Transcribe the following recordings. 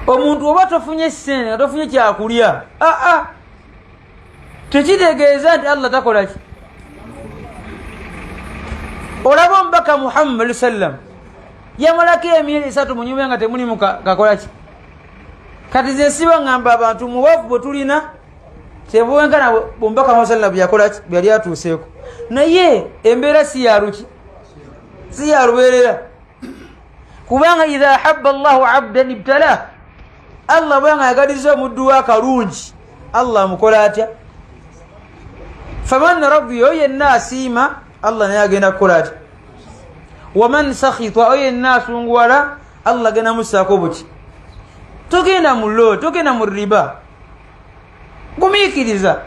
omuntu oba tofunye ssente tofunye kyakulya tekitegeeza nti Allah takola ki. olaba omubaka Muhammad sallam yamalako emyezi 3 mu nyumba nga temulimu kakola ki. kati ze siba ngamba abantu muwafu bwe tulina tebuwenkana omubaka Muhammad sallam yakola ki byali atuuseeko naye embeera si yaluki si yalubeerera kubanga idha habba Allahu abdan ibtala Allah bwanga yagaliza omuddu wa kalungi Allah amukola atya faman rabbi yenna asiima Allah naye agenda kukola atya waman sakhita yenna asunguwala Allah agenda musaako buki. togenda mu lo togenda mu riba gumiikiriza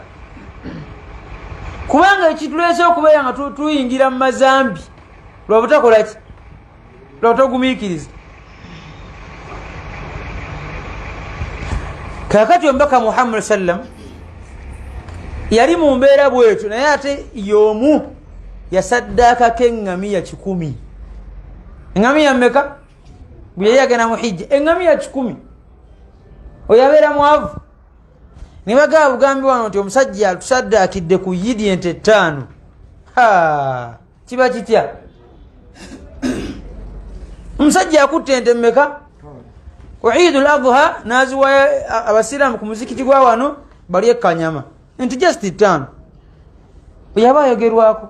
kubanga ekituleese okubeera nga tuyingira mu mazambi lwabutakola ki lwatogumiikiriza. kakati omubaka Muhammad sallam yali mu mbeera bwetu naye ate y'omu yasaddaakako eŋŋamiya 100. eŋŋamiya mmeka bwe yali agenda mu hijja eŋŋamiya 100 oyo abeera mwavu. ne bagamba bugambi wano nti omusajja atusaddaakidde ku yidi ente 5 kiba kitya. omusajja akutte ente mmeka ku Eidul Adha naziwa abasiraamu ku muzikiti gwa wano bali ekanyama enti just 5 yaba ayogerwako.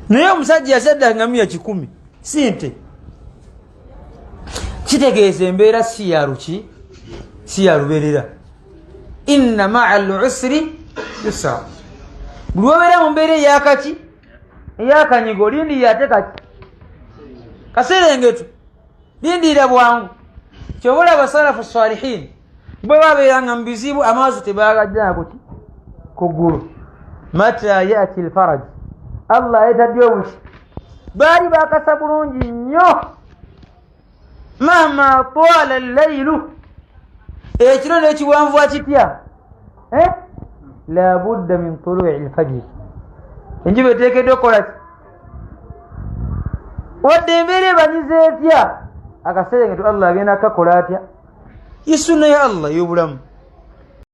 naye omusajja yasadda ngamiya 10 sinte kitegeeza embeera si yaluki si yaluberera. inna ma'a al-usri yusra. buli obeera mu mbeera eyakaki eyakanyigo lindi yate kaki kaserengetu lindira bwangu. kyobola abasalafu salihin bwe babeeranga mu bizibu amaaso tebaagajjana kuti kuggulu. mata yati alfaraj Allah yetadde obuki baali bakasa bulungi nnyo. mama twala allailu ekiro nekiwanvuwa kitya la budda min tului alfajiri enjuba eteekeddwa okukola ki wadde embeera ebanyiza etya akaserengeto Allah agenda akakola atya. isuna ya Allah y'obulamu